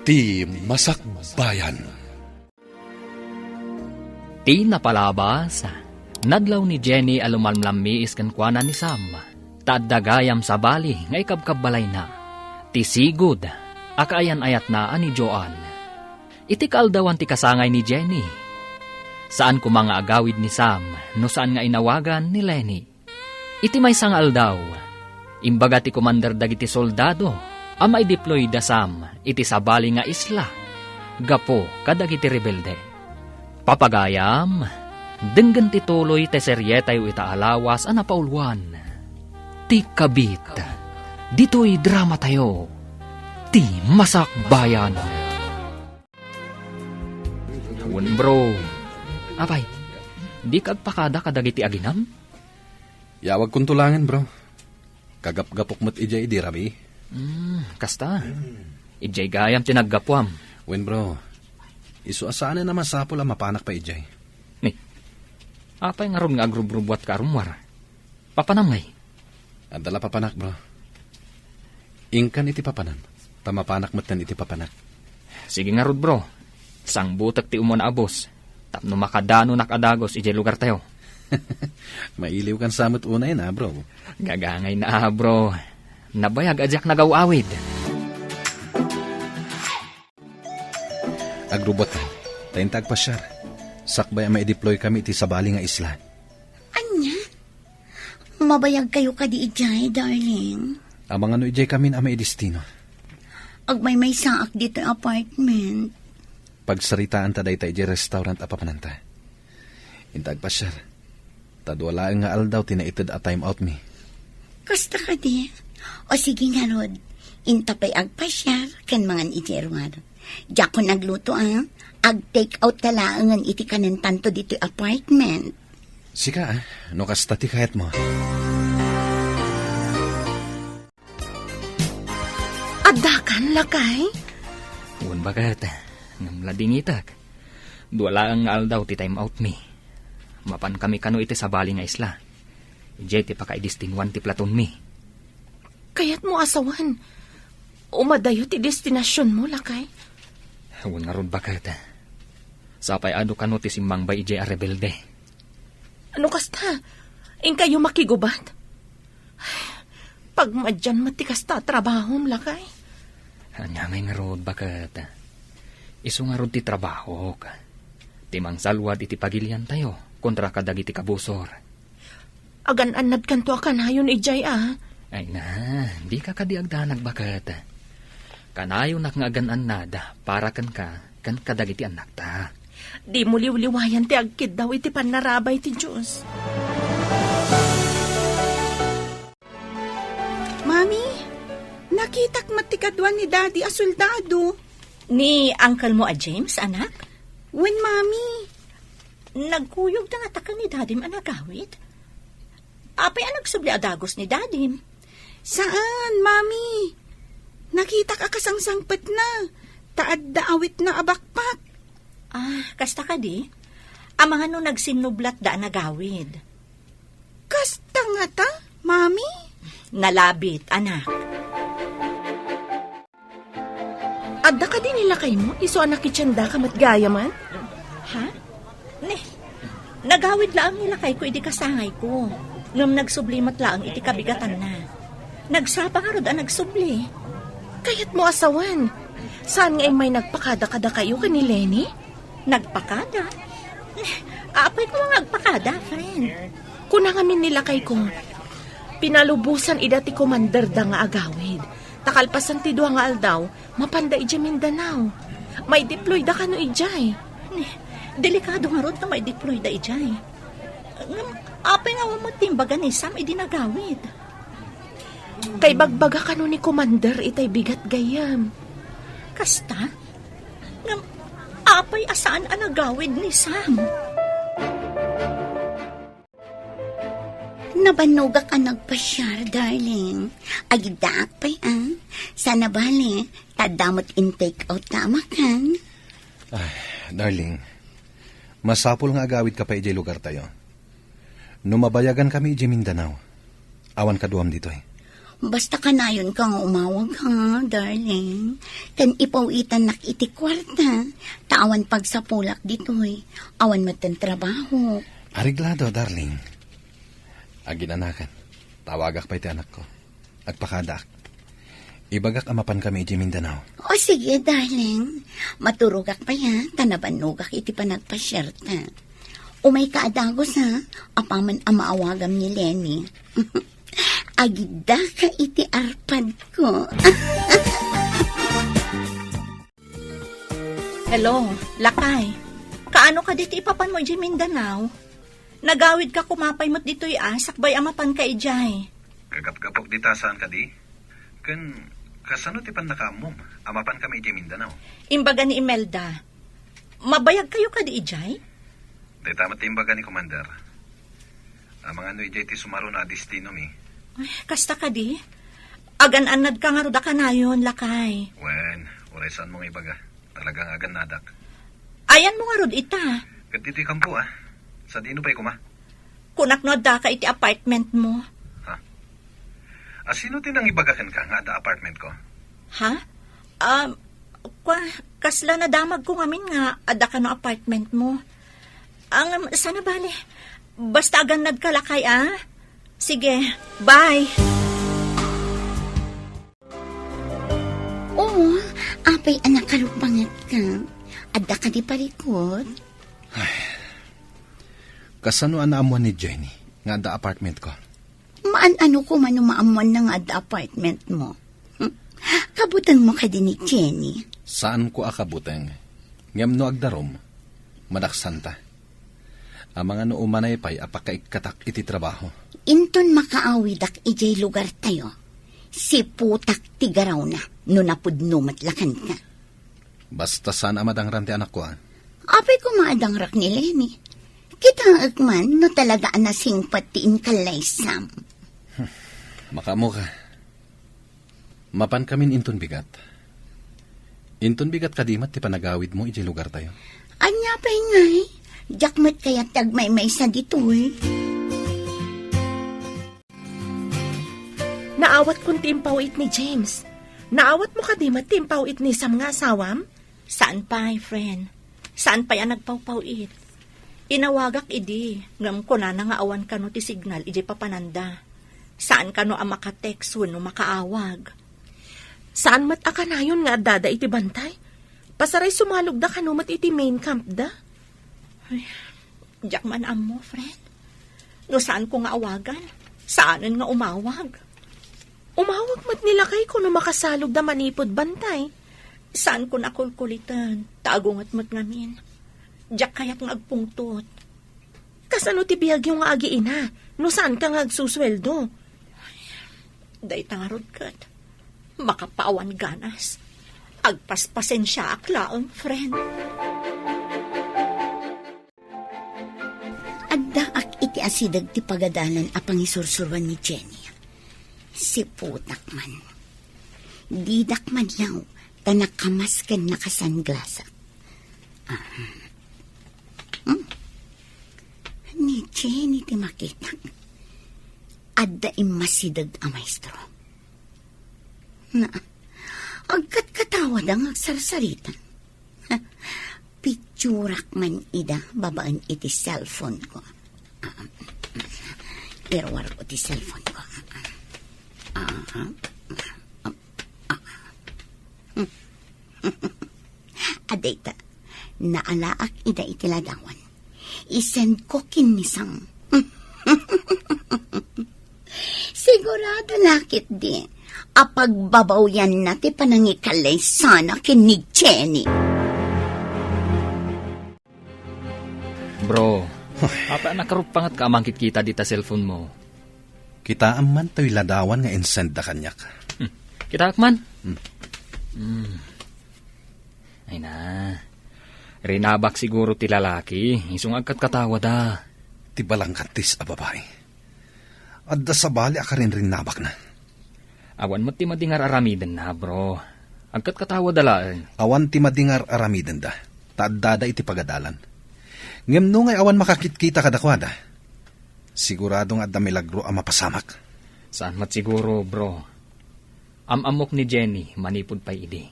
Ti Masakbayan. Ti napalabas, nadlaw ni Jenny alumalmlami iskan kuana ni Sam, tadagayam sa bali nga ikabkabalay na. Ti sigud, akaayan ayat na ani Joan. Iti kaaldawan ti kasangay ni Jenny. Saan ko mga agawid ni Sam, no saan nga inawagan ni Lenny. Iti may sang aldaw, imbaga ti commander dagiti soldado, amay deploy da Sam, iti sabali nga isla, gapo kadagiti rebelde. Papagayam, denggan ti tuloy te seryetay ita alawas ana paulwan. Ti kabit, dito'y drama tayo, ti Masakbayan. Wen bro, apay, di kagpakada kadagiti aginam? Yawag kong tulangan, bro. Kagap-gapok mo't ijay di rabi. Kasta, ijay gayam tinaggapuam. Wen, bro, isu asaan na masapol ang mapanak pa ijay. Ni, apay nga ron nga agrubrubuat ka rumwar. Papanam ngay. Adala papanak, bro. Ingkan iti papanan. Tamapanak mo't iti papanak. Sige nga rod bro, sang butak ti umon abos. Tapno makadano nakadagos ijay lugar tayo. Mailiw kan samot unay na, bro. Gagangay na bro. Nabayag adyak nagawawid. Agrubot ka. Tayintag pa siya. Sakbay ang ma-deploy kami iti sabali nga isla. Anya? Mabayag kayo ka di ijay, darling. Amang ano ijay kami na may destino. Agmay saak dito yung apartment. Pagsaritaan ta day ijay restaurant apapananta. Intag pa siya. Tadwala nga aldaw tinaited a time out mi. Kasta ka di. O sige nga rod. Intapay agpasyar kan mga ijero nga rod. Diyak ko nagluto ag-take out talaangan iti kanan tanto dito yung apartment. Sika no kasta ti kahit mo. Adakan lakay? Uwan bagat, ngamladingitak. Duwala ang aldaw ti time out mi. Mapan kami kano iti sabali nga isla. Ijay ti pakaidistinwan ti platon mi. Kayat mo asawan. Umadayo ti destinasyon mo, lakay. Huwag nga ron bakat. Sapay ado kano ti simbang ba ijay a rebelde. Ano kasta? In kayo makigubat? Pagmadyan mati kasta trabahom, lakay. Anyamay nga ron bakat. Isu nga ron ti trabaho ka. Timang salwad iti pagilian tayo. Kontra kadag iti kabusor. Agan-anad kanto akanayon ijay Ay na, di ka kadiagdanag bakat. Kanayon nak nga agan-anad para kan kadag iti anak ta. Di mo liwliwayan ti agkid daw iti panarabay ti Diyos. Mami, nakitak matikadwan ni Daddy a soldado. Ni uncle mo James, anak? When, Mami? Nagkuyog na nga takang ni Dadim anagawit? Apay nagsubli adagos ni Dadim? Saan, Mami? Nakita ka kasangsangpet na. Taad daawit na abakpak. Kasta ka di? Amahan no nagsinublat da nagawid. Kasta nga ta, Mami? Nalabit, anak. Adda ka din nila kay mo? Iso anak itsanda ka matgaya man? Ha? Nagawid laang nila kay ko iti kasangay ko. Ngam nagsublimat laang iti kabigatan na. Nagsapa ka rod nagsubli. Kayat mo asawan. Saan nga may nagpakada-kada kayo ka ni Lenny? Nagpakada? Apay ko nga nagpakada, friend. Kuna ngamin nila kay kong pinalubusan ida ti commander da nga agawid. Takalpasan ti duwa nga aldaw, mapanda ija Mindanao. May deploy da ka no ijay. Delikado nga rod na may deploy da ijay. Apay nga mo timbaga ni Sam idinagawid. Kay bagbaga ka no ni commander itay bigat gayam. Kasta? Apay asaan ang nagawid ni Sam? Nabanuga ka nagpasyar, darling. Agidak pa'y Sana bali, tadamot in take out tama kan? Ay, darling. Masapol nga agawid ka pa ijay lugar tayo. Numabayagan kami ijay Mindanao. Awan kaduam dito Basta kanayon kang umawag ha, darling. Kan ipawitan nak iti kwarta. Taawan pagsapulak dito'y. Awan matan trabaho. Ariglado, darling. Aginanakan. Tawagak pa iti anak ko. Agpakadak. Ibagak amapan kami iti Mindanao. O sige, darling. Maturugak pa ya. Tanabanugak iti panagpasyerta. Umay kaadagos ha. Apaman amaawagam ni Lenny. Agida ka iti arpad ko. Hello, Lakay. Kaano ka dito ipapan mo, ijay Mindanao? Nagawid ka kumapay mo't dito'y sakbay amapan ka ijay. Kagap-gapok di tasaan ka di? Kasano ti pan nakaamom? Amapan kami iti Mindanao. Imbaga ni Imelda. Mabayag kayo ka di ijay? Day tamat ti imbaga ni Commander. Ang mga ijay ti sumaro na destino mi. Ay, kasta ka di? Agan-anad ka nga ruda ka na yun, Lakay. Wen, uray saan mong ibaga. Talagang agan nadak. Ayan mo nga rod ita. Kat dito'y kampo Sa dino pa'y kuma? Kunak no da ka iti apartment mo. Sino tinang ibagakan ka nga da apartment ko? Ha? Kasla na damag ko ngamin nga ada ka no apartment mo. Ang sana bale. Basta aganad ka, Lakay Sige, bye. Oo, apay anak kalupangat ka. Adda ka di parikot. Kasano naamuan ni Jenny nga da apartment ko? Maan-ano ko man umaamuan ng adda apartment mo. Kabutan mo ka din ni Jenny. Saan ko akabuteng? Ngam no agdarom, madaksanta. Ang mga no umanay pa'y apakaikatak iti trabaho. Inton makaawidak ijay lugar tayo. Si putak tigaraw na, no napudno matlakan ka. Basta saan amadang ranti anak ko Apay ko maadang rak ni Lenny. Kita agman, no talaga anasing patiin kalay Sam. Makamo ka. Mapan kamin inton bigat. Inton bigat kadimat ti panagawid mo ijay lugar tayo. Anya pa'y ngay, jakmat kaya tagmay-may sa ditoy. Naawat kong timpawit ni James. Naawat mo ka di matimpawit ni Sam nga asawam? Saan pa, friend? Saan pa yan nagpawpawit? Inawagak idi. Ngam ko na nga awan ka no ti signal iji papananda. Saan ka no ang makatext no makaawag? Saan mat akanayon nga dada iti bantay? Pasaray sumalog da kano mat iti main camp da? Diyak man mo, friend. No saan ko nga awagan? Saanan nga umawag? Umawag mat nila kay kuno makasalog da manipod bantay. Saan ko nakulkulitan? Tagungat mat ngamin. Diyak kaya't nga agpungtot. Kasano ti biyag yung nga agiina? No saan ka nga agsusweldo? Day tangarod kat. Makapaawan ganas. Agpaspasen siya aklaang, friend. Agdaak iti asidag ti pagadalan apang isursurwan ni Jenny. Si putak man. Didak man yaw, tanakamas kan nakasanglasa. Ni Jenny ti makita. Adda imasidag a maestro. Na, agkat katawad ang agsarsaritan. Picturak man ida, babaan iti cellphone ko. Irwar ko ti cellphone ko. Adeta, naalaak ida itiladawan. Isend ko kinisang. Sigurado lakit di. Apagbabaw yan nati panangikalay sana kinig Jenny. Bro, apa nakarupangat ka amangkit kita dita cellphone mo? Kita man to'y ladawan nga insend da kanyak. Kita akman? Ay na. Rinabak siguro ti lalaki. Isung agkat katawa da. Ti balang katis a babae. Adda sa bali akarin rin nabak na. Awan mo ti madingar aramiden na, bro. Agkat katawa dala. Awan ti madingar aramiden da. Taadada iti pagadalan. Ngem no ngay awan makakitkita kadakwada. Siguradong adda milagro ang mapasamak. Saan mat siguro, bro? Amok ni Jenny, manipod pa idi.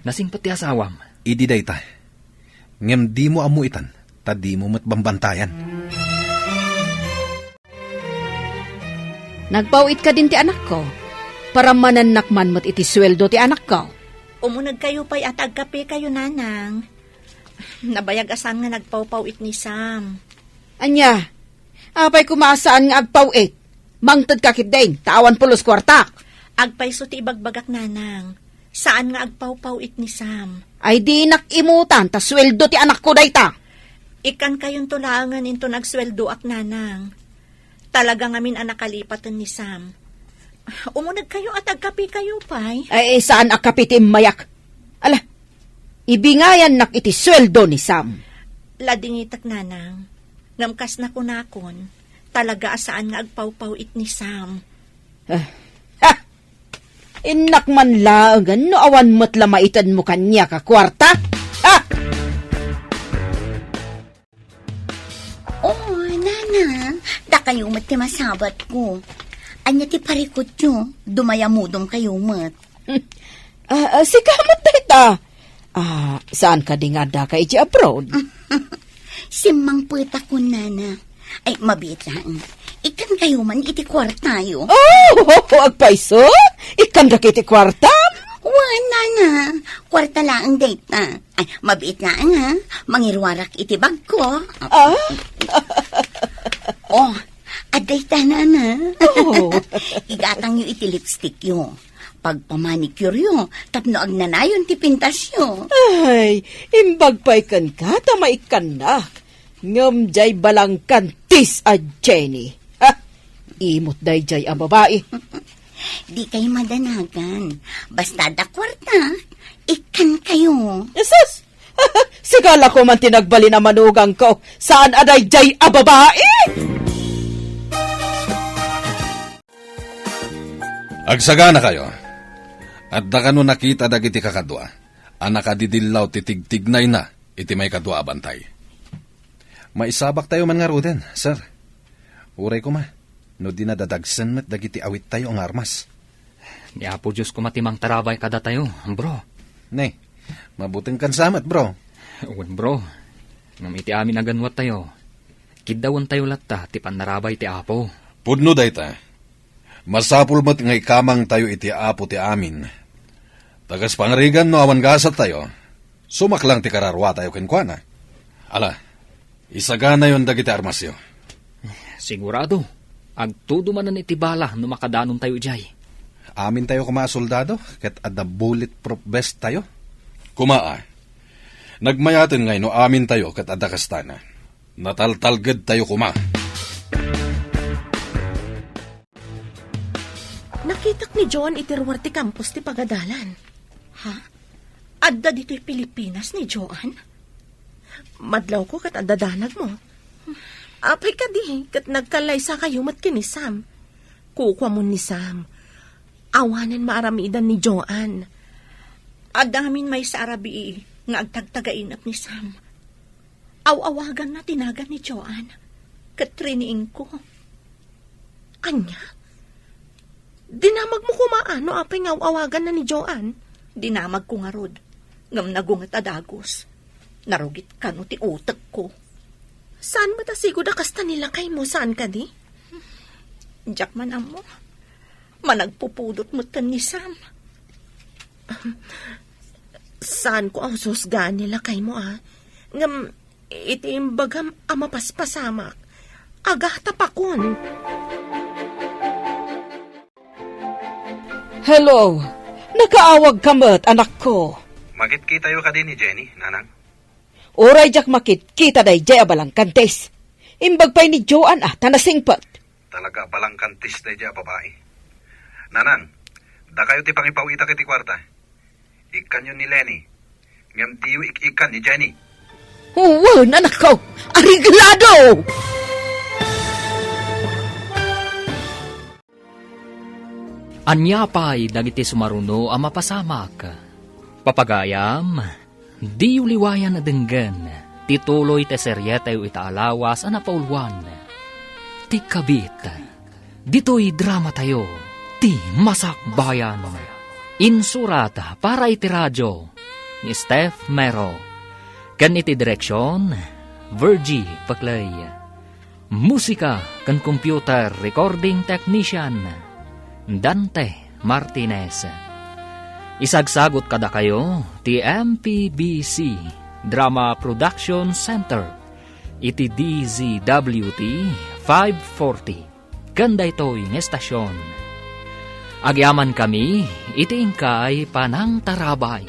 Nasing pati asawam. Idi dayta. Ngem di mo amuitan, ta di mo matbambantayan. Nagpawit ka din ti anak ko. Para mananakman mo't iti sweldo ti anak ko. Umunag kayo pa'y at agkape kayo, nanang. Nabayag asan nga nagpawpawit ni Sam. Anya, apay kumasaan nga agpawit. Mangtad kakit din, tawan pulos kwartak. Agpayso ti ibagbagak, nanang. Saan nga agpawpawit ni Sam? Ay di nakimutan, ta sweldo ti anak ko dayta. Ikan kayong tulangan into nagsweldo ak, nanang. Talaga ngamin ang nakalipatan ni Sam. Umunag kayo at agkape kayo, pay. Ay saan akapitim mayak? Ala, ibingayan nak iti sweldo ni Sam. Ladingitak, nanang. Ngamkas na kunakon. Talaga asaan nga agpawpawit ni Sam. Ha! Inak man laangan no awan mo't lamaitan mo kanya ka kwarta. Ha! Oh, nana, da kayo mat ti masabat ko. Anya ti parikot nyo, dumayamudom kayo mat. Si kamot dayta. Saan ka di nga da ka iti abroad? Simang puta ko, nana. Ay, mabit lang. Ikan kayo man iti kwartayo. Oh, agpaiso? Ikan ka kiti kwarta? Wan, nana. Kwarta lang ang data. Ay, mabit lang ha. Mangirwarak iti bag ko. Oh, adayta, nana. Oh. Igatang yu iti lipstick yu. Pagpamanicure yu, tapno agnanayon ti pintas yu. Ay, imbag pa ikan ka, tama ikan na. Ngam jay balang kantis a Jenny. Ha? Imot day jay ang babae. Di kayo madanagan. Basta da kwarta, ikan kayo. Yesus! Sigala ko man tinagbali na manugang ko. Saan aday jay a babae? Agsagana kayo. At da kano nakita dagiti kakadwa. Anak adidillaw titigtignay na iti may kadwa abantay. Maisabak tayo man nga ruden, sir. Uray ko ma. No dinadadagsan met dagiti awit tayo ang armas. Di apo Diyos ko matimang tarabay kada tayo, bro. Ne, mabuting kansamat, bro. Uwan, bro. Ngam iti amin aganwat tayo. Kidawan tayo latta, ti panarabay ti apo. Pudno dayta. Masapul mo't ngay kamang tayo iti apo ti amin. Tagas pangarigan no awan gasat tayo. Sumaklang ti kararwa tayo kenkwana. Ala, isagana yon dagiti armasyo. Sigurado. Agtudo manan iti bala no makadanon tayo jay. Amin tayo kuma soldado, ket adda bulletproof vest tayo. Kumaa. Nagmayaten ngay no amin tayo ket adda kastana. Nataltalged tayo kuma. Nakitak ni John itiruar ti campus ti pagadalan. Ha? Adda dito'y Pilipinas ni Joan? Madlaw ko kat adadanag mo. Apay ka di, kat nagkalaysa kayo mat kini Sam. Kukwa mo ni Sam. Awanan maaramidan ni Joan. Adamin may sa Arabi nga agtagtagainap ni Sam. Awawagan na tinagan ni Joan. Katriniing ko. Anya? Dinamag mo kumaano apay nga awagan na ni Joan? Dinamag ko nga rod. Ngam nagungat adagos. Narugit ka no ti utak ko. Saan matasigo da kasta nila kay mo? Saan ka di? Diyak man amo. Managpupudot mo tan ni Sam. Saan ko ang susgaan nila kay mo Ngam itiimbagam amapaspasamak. Agah tapakon. Hello, nakaawag ka mat, anak ko. Makit-kita yo ka din ni Jenny, nanang. Oray jak makit, kita day jay abalang kantes. Imbag pa'y ni Joan tanasingpat. Talaga palang kantis na dya babae. Nanang, da kayo ti pangipawita kiti kwarta. Ikan yun ni Lenny. Ngam tiyo ikan ni Jenny. Uwan, anak ko, ariglado! Anya pa'y dagiti sumaruno ang mapasamak. Papagayam, di uliwayan na denggan, tituloy te seryete itaalawas ang napaulwan. Ti kabit, Dito'y drama tayo, ti Masakbayan. Insurata para iti radyo, ni Steph Mero. Kan iti direksyon, Virgie Paclay. Musika kan computer recording technician, Dante Martinez. Isagsagot kada kayo, ti MPBC Drama Production Center, iti DZWT 540. Ganda ito'y ng estasyon. Agyaman kami, iti ingkay panang tarabay.